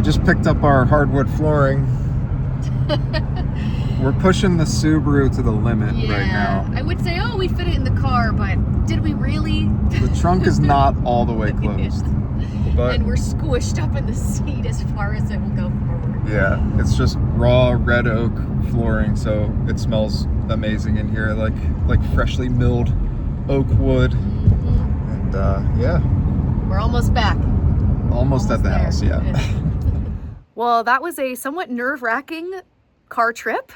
We just picked up our hardwood flooring. We're pushing the Subaru to the limit right now. I would say, oh, we fit it in the car, but did we really? The trunk is not all the way closed. But and we're squished up in the seat as far as it will go forward. yeah, it's just raw red oak flooring, so it smells amazing in here, like freshly milled oak wood. And yeah. We're almost back. Almost at the there. house, yeah. Well, that was a somewhat nerve-wracking car trip,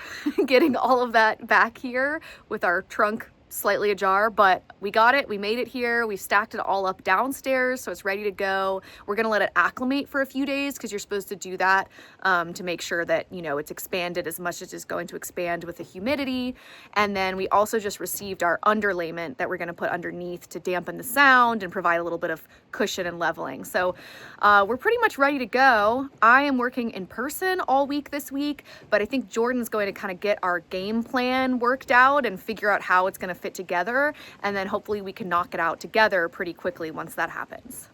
getting all of that back here with our trunk slightly ajar, but we got it, we made it here, we stacked it all up downstairs, so it's ready to go. We're gonna let it acclimate for a few days because you're supposed to do that to make sure that, you know, it's expanded as much as it's going to expand with the humidity. And then we also just received our underlayment that we're gonna put underneath to dampen the sound and provide a little bit of cushion and leveling. So we're pretty much ready to go. I am working in person all week this week, but I think Jordan's going to kind of get our game plan worked out and figure out how it's gonna fit together, and then hopefully we can knock it out together pretty quickly once that happens.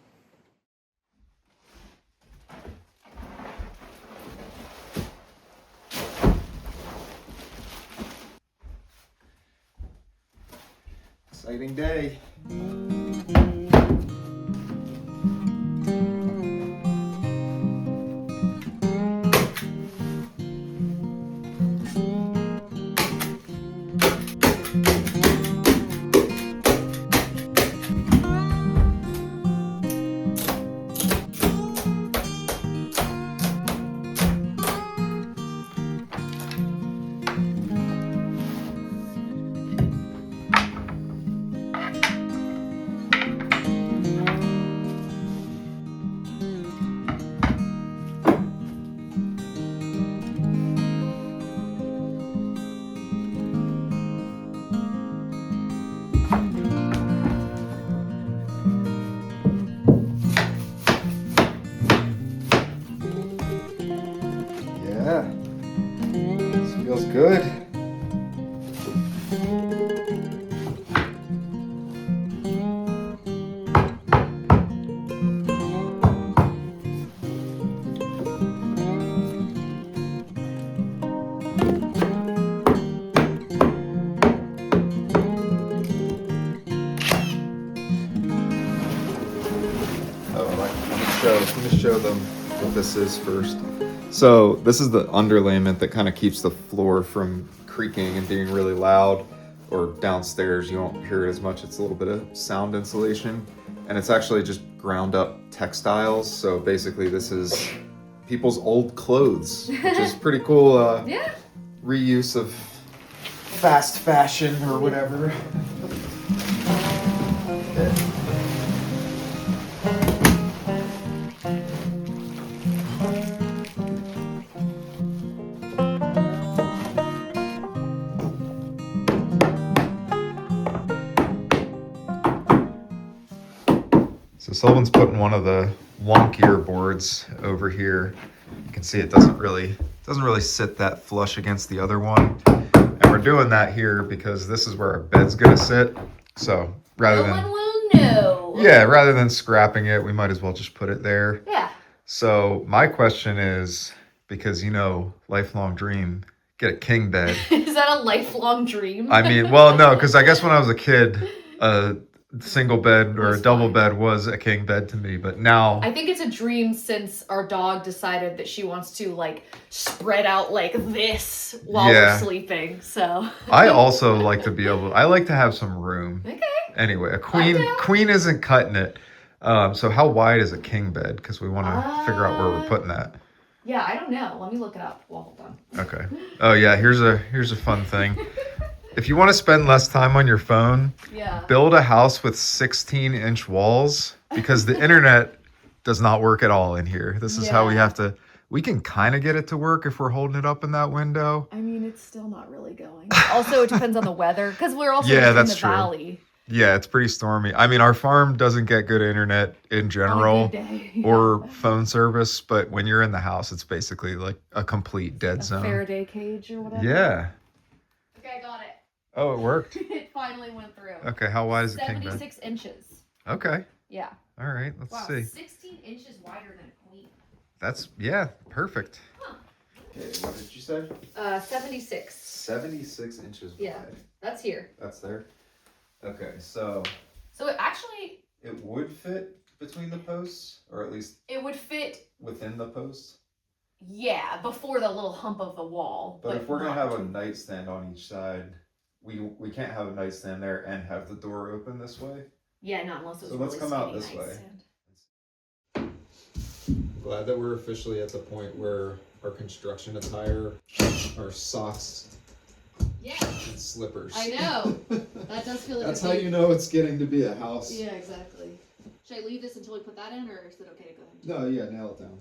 Exciting day. Yeah, this feels good. Let me show them what this is first. So this is the underlayment that kind of keeps the floor from creaking and being really loud, or downstairs you won't hear it as much. It's a little bit of sound insulation, and it's actually just ground up textiles. So basically this is people's old clothes, which is pretty cool. Yeah. Reuse of fast fashion or whatever. So Sullivan's putting one of the wonkier boards over here. You can see it doesn't really sit that flush against the other one. And we're doing that here because this is where our bed's gonna sit. So rather than scrapping it, we might as well just put it there. Yeah. So my question is, because lifelong dream, get a king bed. Is that a lifelong dream? I mean, well, no, because I guess when I was a kid, single bed or a double bed was a king bed to me, but now I think it's a dream since our dog decided that she wants to spread out like this while we're sleeping. So I also like to I like to have some room. Okay. Anyway, a queen isn't cutting it. So how wide is a king bed? Because we want to figure out where we're putting that. Yeah, I don't know. Let me look it up. Well, hold on. Okay. Oh yeah, here's a fun thing. If you want to spend less time on your phone, build a house with 16-inch walls, because the internet does not work at all in here. This is how we can kind of get it to work if we're holding it up in that window. I mean, it's still not really going. Also, it depends on the weather, because we're also in the valley. Yeah, it's pretty stormy. I mean, our farm doesn't get good internet in general or phone service, but when you're in the house, it's basically like a complete dead zone. Faraday cage or whatever. Yeah. Okay, I got it. Oh, it worked? It finally went through. Okay, how wide is the king bed? 76 inches. Okay. Yeah. All right, let's see. 16 inches wider than a queen. That's, yeah, perfect. Huh. Okay, what did you say? 76. 76 inches Yeah, wide. that's here. That's there? Okay, so it actually... It would fit between the posts, or at least... It would fit... Within the posts? Yeah, before the little hump of the wall. But if we're going to have a nightstand on each side, we can't have a nightstand there and have the door open this way. Yeah, not unless it was so let's come out this way. Glad that we're officially at the point where our construction attire are socks and slippers. I know. That does feel like That's how you know it's getting to be a house. Yeah, exactly. Should I leave this until we put that in, or is it okay to go ahead? No, yeah, nail it down.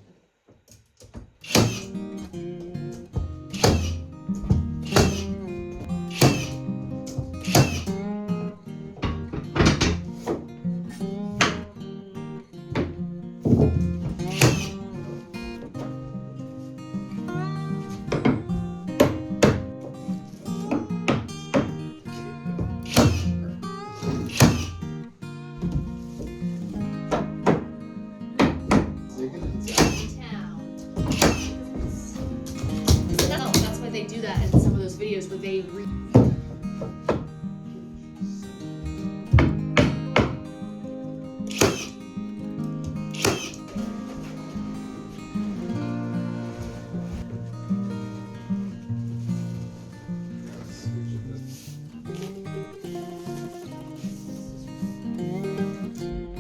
They do that in some of those videos where they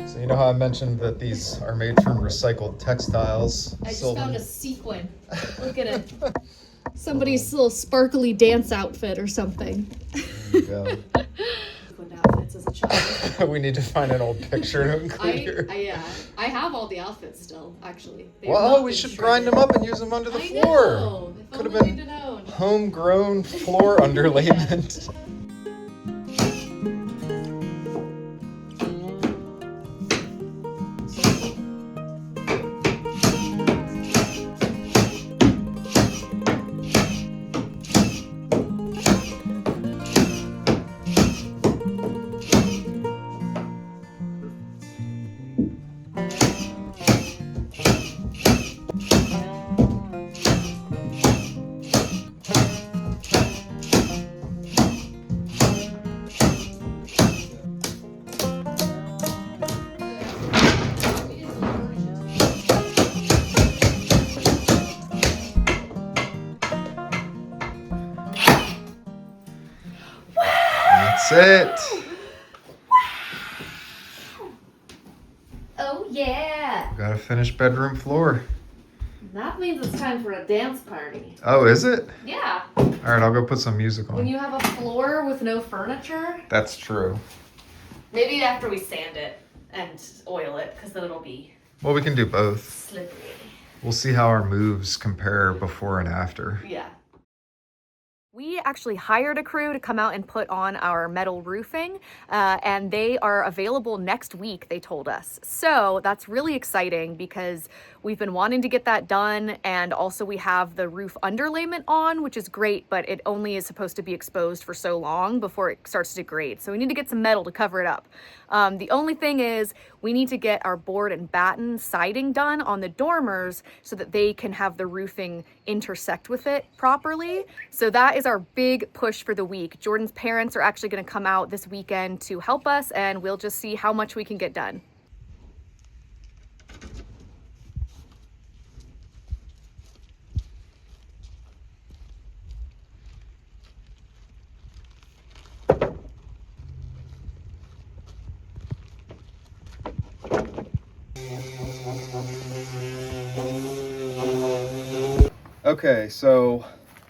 So you know how I mentioned that these are made from recycled textiles? I just found a sequin. Look at it. Somebody's little sparkly dance outfit or something. There you go. Outfits as a child. We need to find an old picture to include here. I have all the outfits still, actually. Well, we should grind them up and use them under the floor. Could have been homegrown floor underlayment. That's it. Oh yeah. Got a finished bedroom floor. That means it's time for a dance party. Oh, is it? Yeah. All right, I'll go put some music on. When you have a floor with no furniture. That's true. Maybe after we sand it and oil it, because then it'll be... Well, we can do both. Slippery. We'll see how our moves compare before and after. Yeah. We actually hired a crew to come out and put on our metal roofing, and they are available next week, they told us. So that's really exciting because we've been wanting to get that done, and also we have the roof underlayment on, which is great, but it only is supposed to be exposed for so long before it starts to degrade. So we need to get some metal to cover it up. The only thing is we need to get our board and batten siding done on the dormers so that they can have the roofing intersect with it properly. So that is our big push for the week. Jordan's parents are actually going to come out this weekend to help us, and we'll just see how much we can get done. Okay, so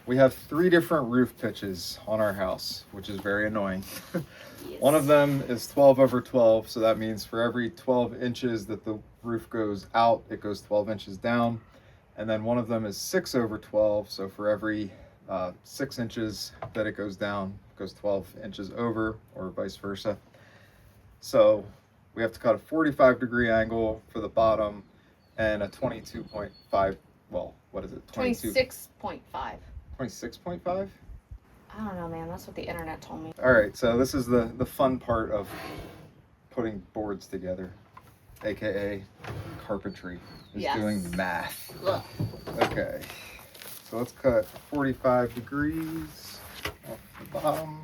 we have 3 different roof pitches on our house, which is very annoying. Yes. One of them is 12 over 12, so that means for every 12 inches that the roof goes out, it goes 12 inches down. And then one of them is 6 over 12, so for every 6 inches that it goes down, it goes 12 inches over, or vice versa. So we have to cut a 45-degree angle for the bottom and a 22.5, well, what is it? 26.5. 26.5? I don't know, man. That's what the internet told me. All right, so this is the fun part of putting boards together, aka carpentry. is Yes. doing math. Ugh. Okay, so let's cut 45 degrees off the bottom.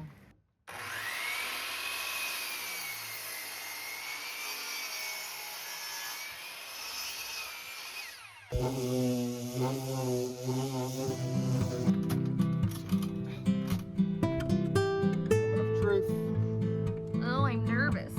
Moment of truth. Oh, I'm nervous.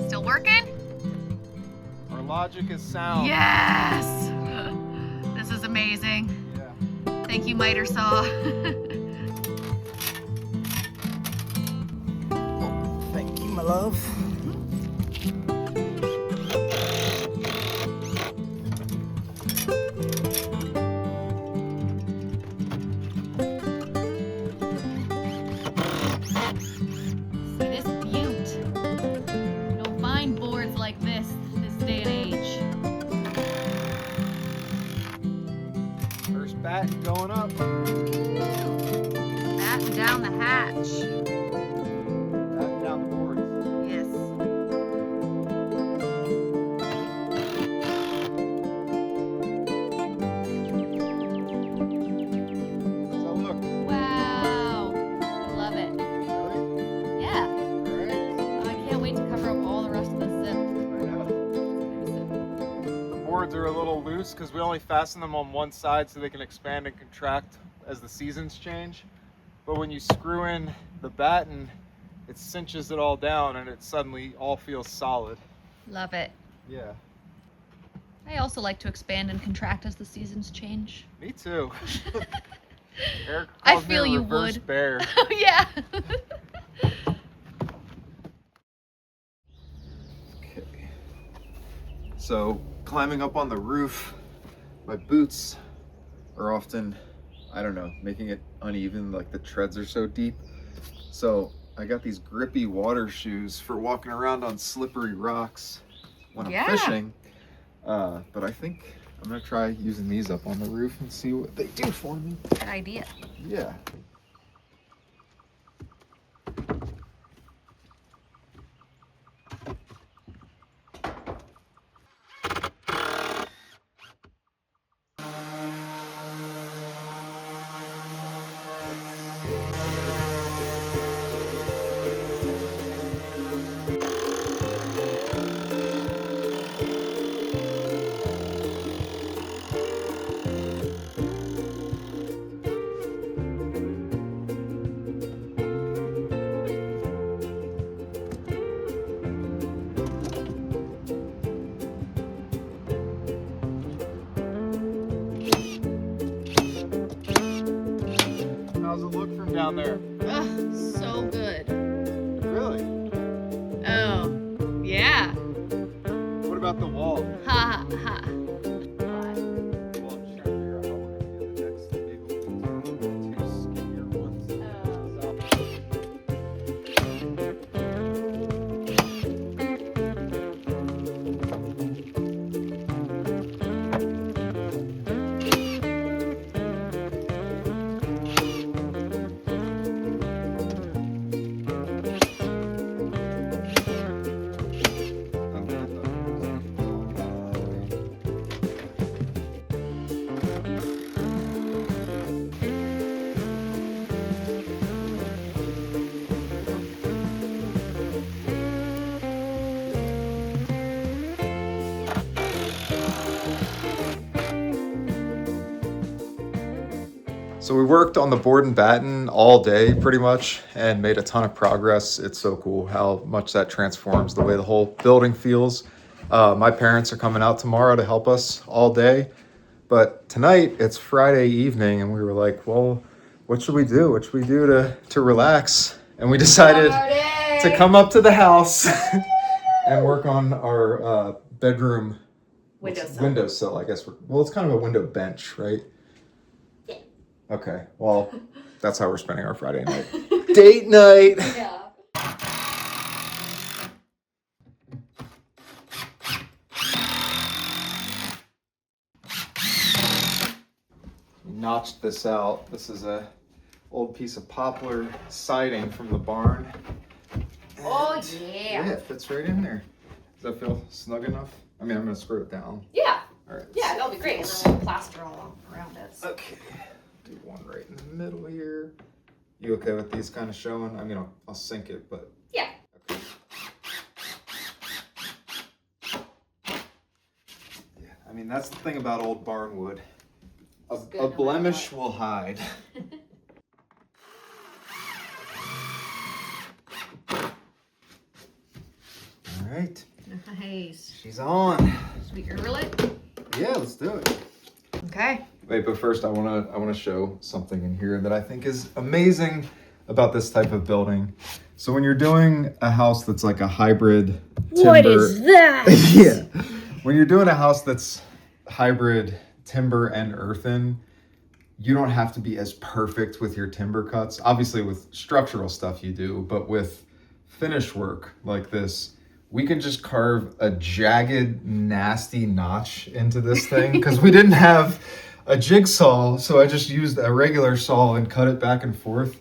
Still working? Our logic is sound. Yes! This is amazing. Yeah. Thank you, miter saw. Thank you, my love. See this butte. You don't find boards like this day and age. First bat going up. Batten down the hatch. Batten down the boards. Yes. So look. Wow. Love it. Really? Yeah. Alright. I can't wait to cover up all the rest of the zip. I know. The boards are a little loose because we only fasten them on one side so they can expand and contract as the seasons change. But when you screw in the batten, it cinches it all down and it suddenly all feels solid. Love it. Yeah, I also like to expand and contract as the seasons change. me too. Eric I calls me feel a you reverse would. bear. Oh, yeah. Okay. So climbing up on the roof, my boots are often, I don't know, making it uneven, like the treads are so deep. So I got these grippy water shoes for walking around on slippery rocks when Yeah. I'm fishing. But I think I'm gonna try using these up on the roof and see what they do for me. Good idea. Yeah. How's it look from down there? Ugh, so good. Really? Oh, yeah. What about the wall? Ha ha ha. Well, I'm just trying to figure out how we're gonna do the next. Maybe we'll do two skinnier ones. So we worked on the board and batten all day pretty much and made a ton of progress. It's so cool how much that transforms the way the whole building feels. My parents are coming out tomorrow to help us all day. But tonight it's Friday evening and we were like, well, what should we do? What should we do to relax? And we decided to come up to the house and work on our bedroom windowsill, I guess. Well, it's kind of a window bench, right? Yeah. Okay, well, that's how we're spending our Friday night. Date night. Yeah. Notched this out. This is a old piece of poplar siding from the barn. Oh, And yeah. it fits right in there. Does that feel snug enough? I mean, I'm gonna screw it down. Yeah. All right. Yeah, that'll be great. And then we'll plaster all around it. So. Okay. Do one right in the middle here. You okay with these kind of showing? I mean, I'll sink it, but. Yeah. Okay. Yeah, I mean, that's the thing about old barn wood. It's good A no matter blemish what. will hide. All right, Nice. she's on. Should we grill it? Yeah, let's do it. Okay. Wait, but first I wanna show something in here that I think is amazing about this type of building. So when you're doing a house that's like a hybrid timber, What is that? yeah, when you're doing a house that's hybrid timber and earthen, you don't have to be as perfect with your timber cuts. Obviously with structural stuff you do, but with finish work like this, we can just carve a jagged, nasty notch into this thing because we didn't have a jigsaw, so I just used a regular saw and cut it back and forth.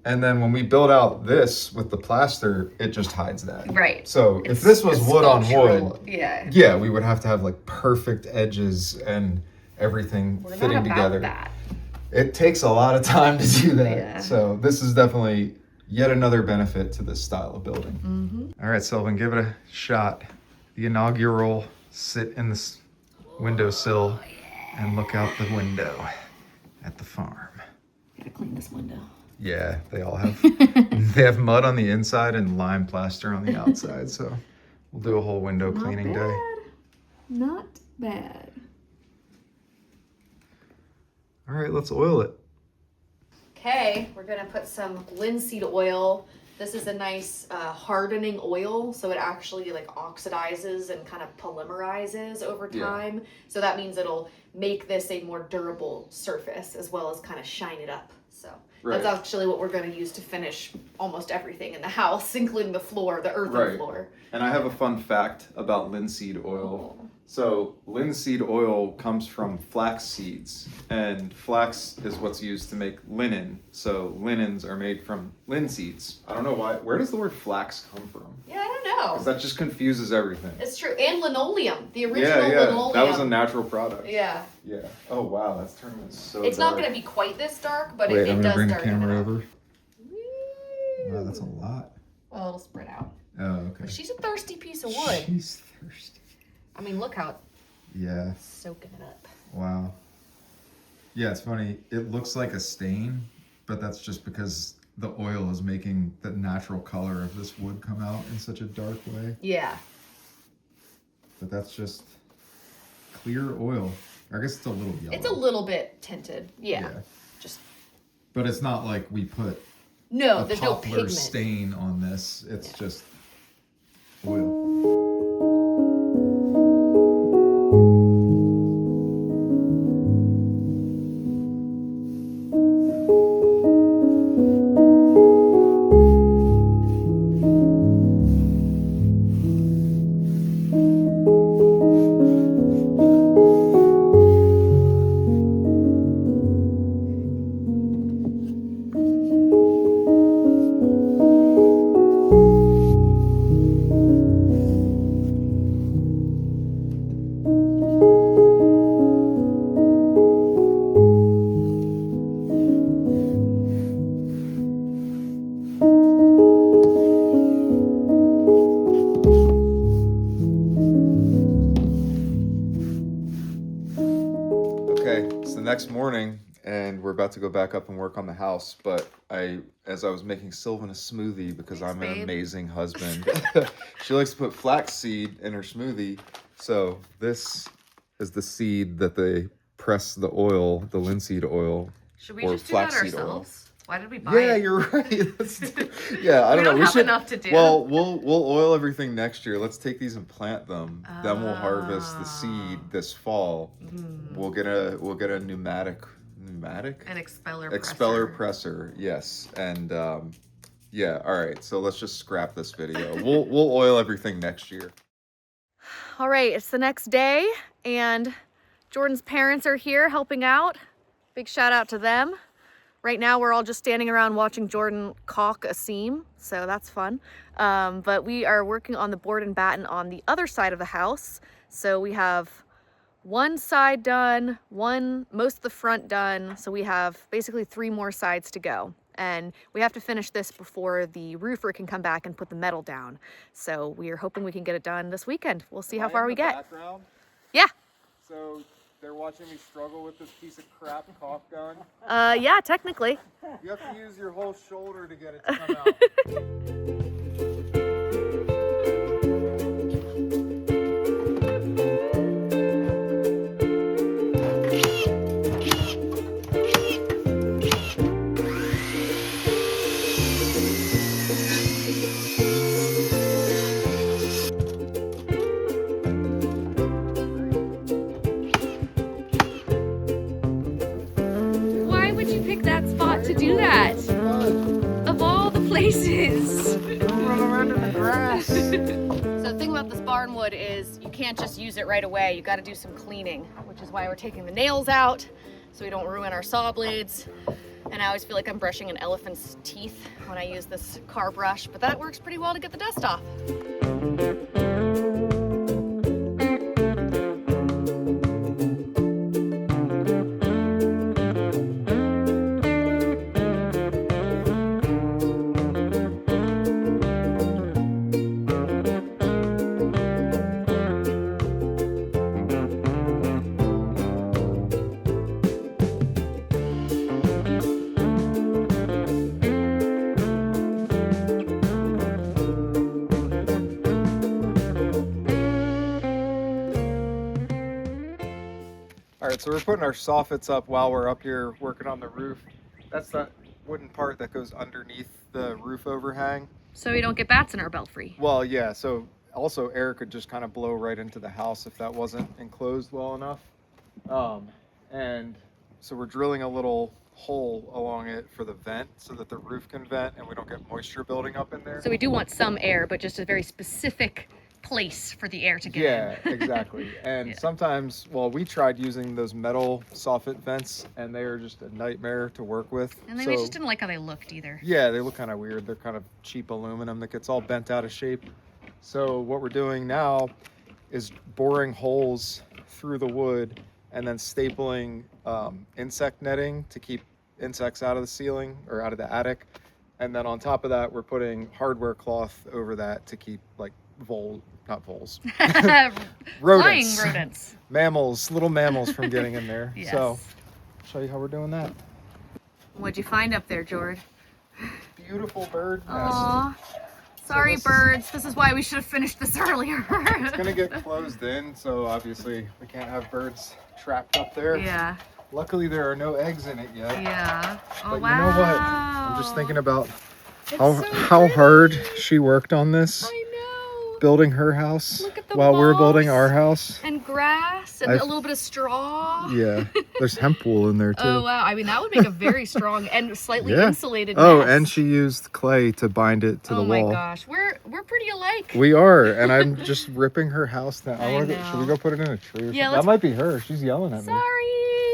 And then when we build out this with the plaster, it just hides that. Right. So if It's this was a wood on sculptural- wood, Yeah. we would have to have like perfect edges and everything We're fitting not about together. that. It takes a lot of time to do that. Yeah. So this is definitely yet another benefit to this style of building. Mm-hmm. All right, Sylvan, give it a shot. The inaugural sit in this windowsill and look out the window at the farm. Gotta clean this window. Yeah, they all have. They have mud on the inside and lime plaster on the outside. So we'll do a whole window cleaning day. Not bad. All right, let's oil it. Okay, we're gonna put some linseed oil. This is a nice hardening oil, so it actually like oxidizes and kind of polymerizes over Yeah. time. So that means it'll make this a more durable surface as well as kind of shine it up. So Right. that's actually what we're gonna use to finish almost everything in the house, including the floor, the earthen Right. floor. And I have a fun fact about linseed oil. So linseed oil comes from flax seeds, and flax is what's used to make linen. So linens are made from linseeds. I don't know why. Where does the word flax come from? Yeah, I don't Because know. that just confuses everything. It's true. And linoleum, the original linoleum. That was a natural product. Yeah. Yeah. Oh wow, that's turning it so. It's dark. not going to be quite this dark, but Wait, it I'm does gonna bring the darken camera it up. over. Woo. Wow, that's a lot. Well, it'll spread out. Oh, okay. She's a thirsty piece of wood. She's thirsty. I mean, look how Yeah. it's soaking it up. Wow. Yeah, it's funny. It looks like a stain, but that's just because the oil is making the natural color of this wood come out in such a dark way. Yeah. But that's just clear oil. I guess it's a little yellow. It's a little bit tinted. Yeah. Just But it's not like we put no, a there's no poplar pigment. stain on this. It's Yeah. just oil. Okay, it's the next morning, and we're about to go back up and work on the house. But as I was making Sylvan a smoothie because Thanks, I'm an babe. amazing husband, she likes to put flaxseed in her smoothie. So this is the seed that they press the oil, the linseed oil. Should we or just do that flaxseed oil. ourselves? Why did we buy Yeah, it? you're right. Yeah, I We don't know. don't have enough to do. Well, we'll oil everything next year. Let's take these and plant them. Then we'll harvest the seed Ah. this fall. Mm. We'll get a pneumatic pneumatic. An expeller Expeller presser, yes. And yeah, all right. So let's just scrap this video. We'll oil everything next year. All right, it's the next day and Jordan's parents are here helping out. Big shout out to them. Right now we're all just standing around watching Jordan caulk a seam, so that's fun. But we are working on the board and batten on the other side of the house. So we have one side done, most of the front done. So we have basically 3 more sides to go. And we have to finish this before the roofer can come back and put the metal down. So we are hoping we can get it done this weekend. We'll see how far we get. Background? Yeah. So they're watching me struggle with this piece of crap caulk gun. Yeah, technically. You have to use your whole shoulder to get it to come out. Why would you pick that spot to do that? Of all the places. Run around in the grass. So the thing about this barn wood is you can't just use it right away. You got to do some cleaning, which is why we're taking the nails out so we don't ruin our saw blades. And I always feel like I'm brushing an elephant's teeth when I use this car brush, but that works pretty well to get the dust off. All right, so we're putting our soffits up while we're up here working on the roof. That's that wooden part that goes underneath the roof overhang. So we don't get bats in our belfry. Well, yeah, so also air could just kind of blow right into the house if that wasn't enclosed well enough. And so we're drilling a little hole along it for the vent so that the roof can vent and we don't get moisture building up in there. So we do want some air, but just a very specific place for the air to get Yeah, in. exactly. And Yeah. sometimes, well, we tried using those metal soffit vents and they are just a nightmare to work with. And then So- we just didn't like how they looked either. Yeah, they look kind of weird. They're kind of cheap aluminum that gets all bent out of shape. So what we're doing now is boring holes through the wood and then stapling insect netting to keep insects out of the ceiling or out of the attic. And then on top of that, we're putting hardware cloth over that to keep like not voles, Flying rodents, rodents. mammals, little mammals from getting in there. Yes. So I'll show you how we're doing that. What'd you find up there, Jord? Beautiful bird nest. Aw. Sorry, this- birds. This is why we should have finished this earlier. It's gonna get closed in, so obviously we can't have birds trapped up there. Yeah, Luckily, there are no eggs in it yet. yeah. Oh, But wow. you know what? I'm just thinking about It's how so how pretty. hard she worked on this, I know. building her house Look at the while we're building moss. our house. And grass and I've- a little bit of straw. Yeah, there's hemp wool in there too. Oh, wow. I mean, that would make a very strong and slightly Yeah. insulated Oh, nest. and she used clay to bind it to oh the my wall. gosh. We're pretty alike. We are, and I'm just ripping her house down. I Should know. we go put it in a tree? Or Yeah, something? let's- That might be her. She's yelling at me. Sorry.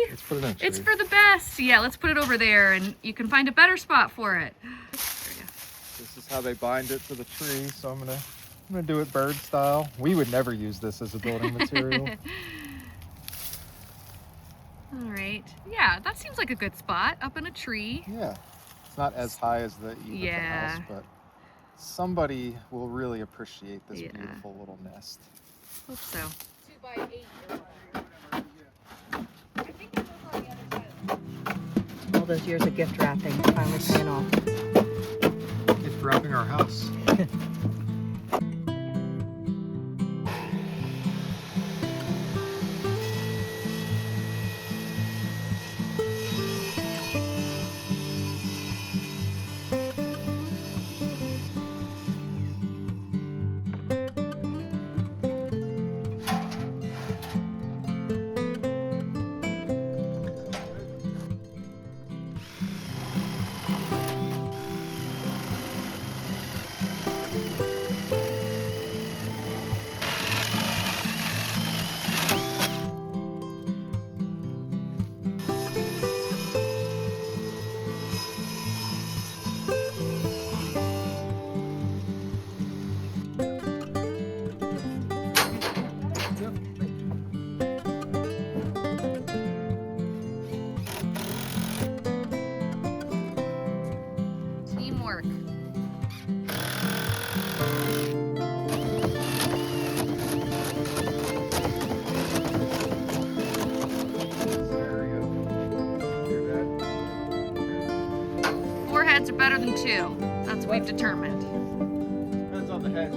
Let's put it in a tree. It's for the best. Yeah, let's put it over there and you can find a better spot for it. This is how they bind it to the tree, so I'm gonna do it bird style. We would never use this as a building material. All right. Yeah, that seems like a good spot up in a tree. Yeah, it's not as high as the eave Yeah. of the house, but somebody will really appreciate this Yeah. beautiful little nest. Hope so. 2x8. All those years of gift wrapping finally paying off. Gift wrapping our house. Four heads are better than two. That's what we've determined. Depends on the head.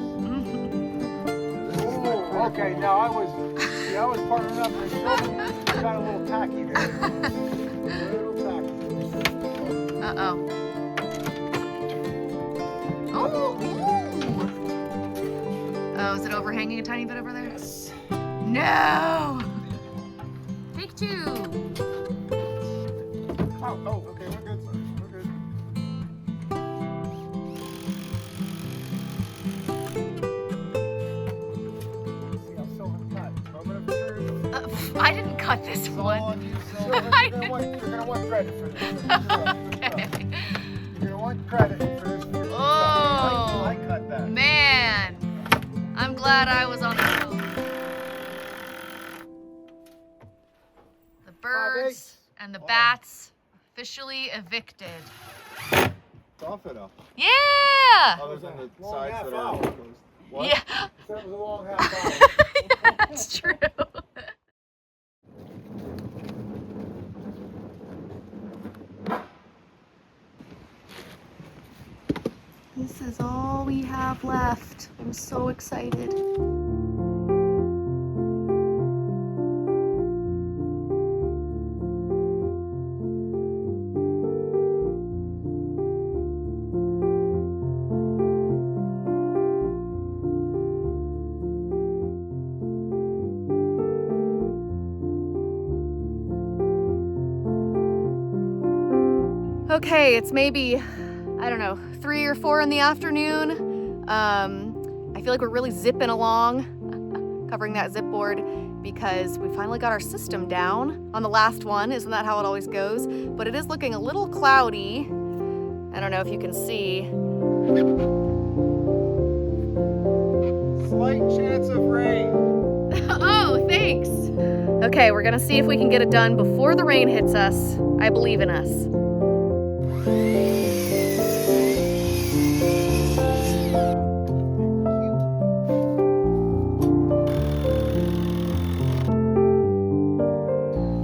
Oh, okay. Now I was partnering up and it got a little tacky there. A little tacky. Uh-oh. Oh, ooh. Oh, is it overhanging a tiny bit over there? Yes. No! Take two. Oh, okay, we're good, sir. We're good. See, I'm still cut. Moment of truth. I didn't cut this It's all one. on you, So Silver. you're gonna want credit for this. Okay. You're gonna want credit for this. Oh. I cut that. Man, I'm glad I was on the boat. The birds and the bats officially evicted. It's off it up. Yeah! Other than the Long sides half that are hour. closed. What? Yeah, That was a long half hour. that's true. This is all we have left. I'm so excited. Okay, it's maybe, I don't know, 3 or 4 in the afternoon. I feel like we're really zipping along, covering that zip board, because we finally got our system down on the last one. Isn't that how it always goes? But it is looking a little cloudy. I don't know if you can see. Slight chance of rain. Oh, thanks. Okay, we're gonna see if we can get it done before the rain hits us. I believe in us.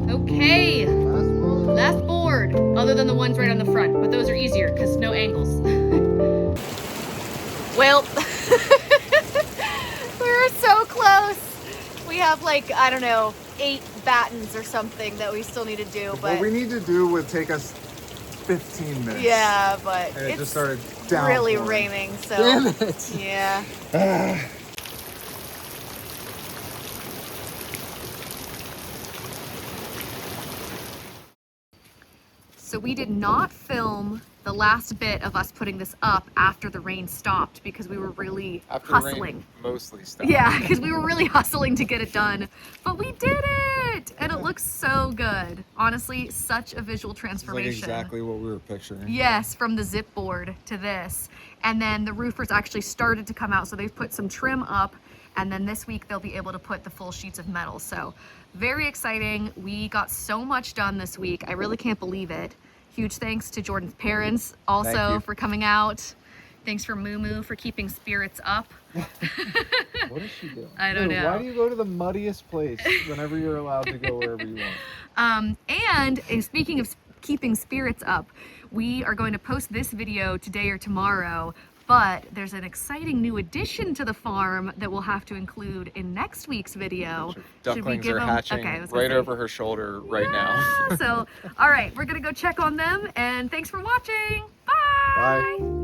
Okay, last board, other than the ones right on the front, but those are easier because no angles. Well, we're so close. We have like, I don't know, 8 battens or something that we still need to do, but What we need to do would take us 15 minutes. yeah, but And it it's just started downpouring. really raining, so Damn it. yeah. So we did not film the last bit of us putting this up after the rain stopped because we were really After the hustling. rain mostly stopped. Yeah, because we were really hustling to get it done. But we did it! And it looks so good. Honestly, such a visual It's like transformation. exactly what we were picturing. Yes, from the zip board to this. And then the roofers actually started to come out, so they've put some trim up, and then this week they'll be able to put the full sheets of metal. So very exciting. We got so much done this week. I really can't believe it. Huge thanks to Jordan's parents Thank also you. for coming out. Thanks for Moo Moo for keeping spirits up. What is she doing? I don't know. Why do you go to the muddiest place whenever you're allowed to go wherever you want? And speaking of keeping spirits up, we are going to post this video today or tomorrow, but there's an exciting new addition to the farm that we'll have to include in next week's video. Should we Ducklings give are them- hatching Okay, I was gonna right say. over her shoulder right now. Yeah, so, all right, we're gonna go check on them, and thanks for watching. Bye. Bye.